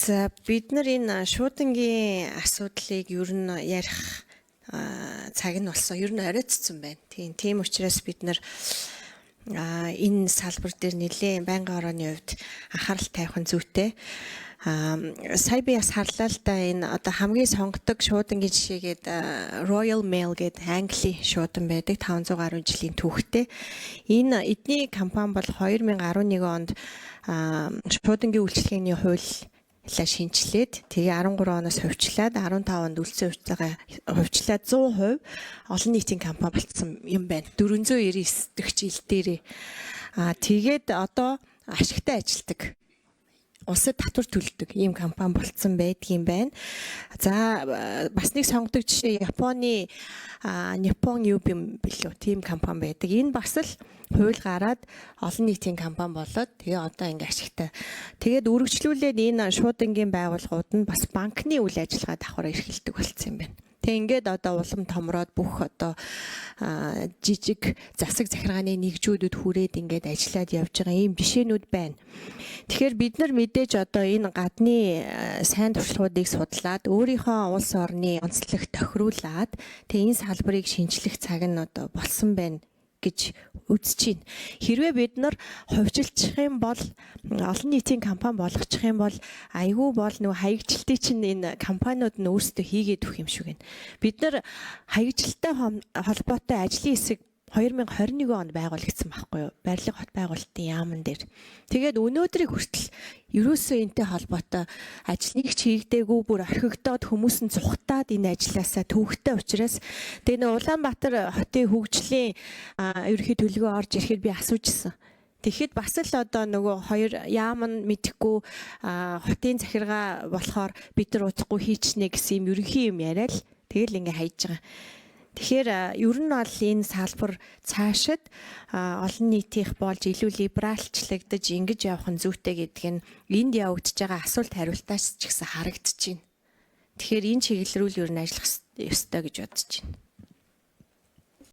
За бид нар энэ шуудангийн асуудлыг ер нь ярих цаг нь болсон. Ер нь оройтцсон байна. Тийм учраас бид нар энэ салбар дээр нэлээд байнгын орооны хувьд анхаарал тавих нь зүйтэй. Сая би бас харлаа л да энэ одоо хамгийн сонгодог шуудангийн жишээгээд Royal Mail гэдэг Английн шуудан байдаг 500 гаруй жилийн түүхтэй. Энэ эдний компани бол 2011 онд шуудангийн үйлчлэгээний хууль шинжилээд тэгээ 13 оноос хувьчлаад 15 онд үлдсэн хувьчлаад 100% олон нийтийн компани болцсон юм байна. 499 дэх жил дээрээ. Тэгээд одоо ашигтай ажилдаг. Улсад татвар төлдөг ийм компани болцсон байдгийн байна. За бас нэг сонгодог жишээ Японы Nippon Yubi билүү тийм компани байдаг. Энэ бас л хууль гараад олон нийтийн компани болоод тэгээ одоо ингээ ашигтай. Тэгээд үргэлжлүүлээд энэ шуудангийн байгууллагууд нь бас банкны үйл ажиллагаа давхар эрхэлдэг болцсон юм байна. Тэг ингээд одоо улам томроод бүх одоо жижиг засаг захиргааны нэгжүүдүүд хүрээд ингээд ажиллаад явж байгаа ийм жишээнүүд байна. Тэгэхээр бид нар мэдээж одоо энэ гадны сайн туршлагуудыг судлаад өөрийнхөө улс орны онцлог тохируулаад тэг энэ салбарыг шинжлэх цаг нь одоо болсон байна гэж үзэж байна. Хэрвээ бид нар хувьчилчих юм бол олон нийтийн компани болгочих юм бол айгүй бол нөгөө хаягжилтыг чинь энэ компаниуд нь өөрсдөө хийгээд өгөх юм шиг байна. Бид нар хаягжилттай холбоотой ажлын хэсэг 2021 онд байгуулагдсан байхгүй юу? Барилга хот байгуулалтын яамн дээр. Тэгээд өнөөдрийг хүртэл ерөөсөө энтэй холбоотой ажил нэг ч хийгдээгүй бүр орхигдоод хүмүүс нь цухтаад энэ ажилласаа төвөгтэй учраас тэгээд Улаанбаатар хотын хөгжлийн ерөнхий төлөвлөгөө орж ирэхэд би асуужсэн. Тэгэхэд бас л одоо нөгөө хоёр яамн мэдхгүй хотын захиргаа болохоор бид нар удахгүй хийчихнэ гэсэн юм ерөнхий юм яриа л тэгэл ингээ хайж байгаа. Тэгэхээр ер нь бол энэ салбар цаашид олон нийтийнх болж илүү либералчлагдаж ингэж явах нь зүйтэй гэдэг нь энд явагдаж байгаа асуулт хариултаас ч гэсэн харагдаж байна. Тэгэхээр энэ чиглэл рүү ер нь ажиллах ёстой гэж бодож байна.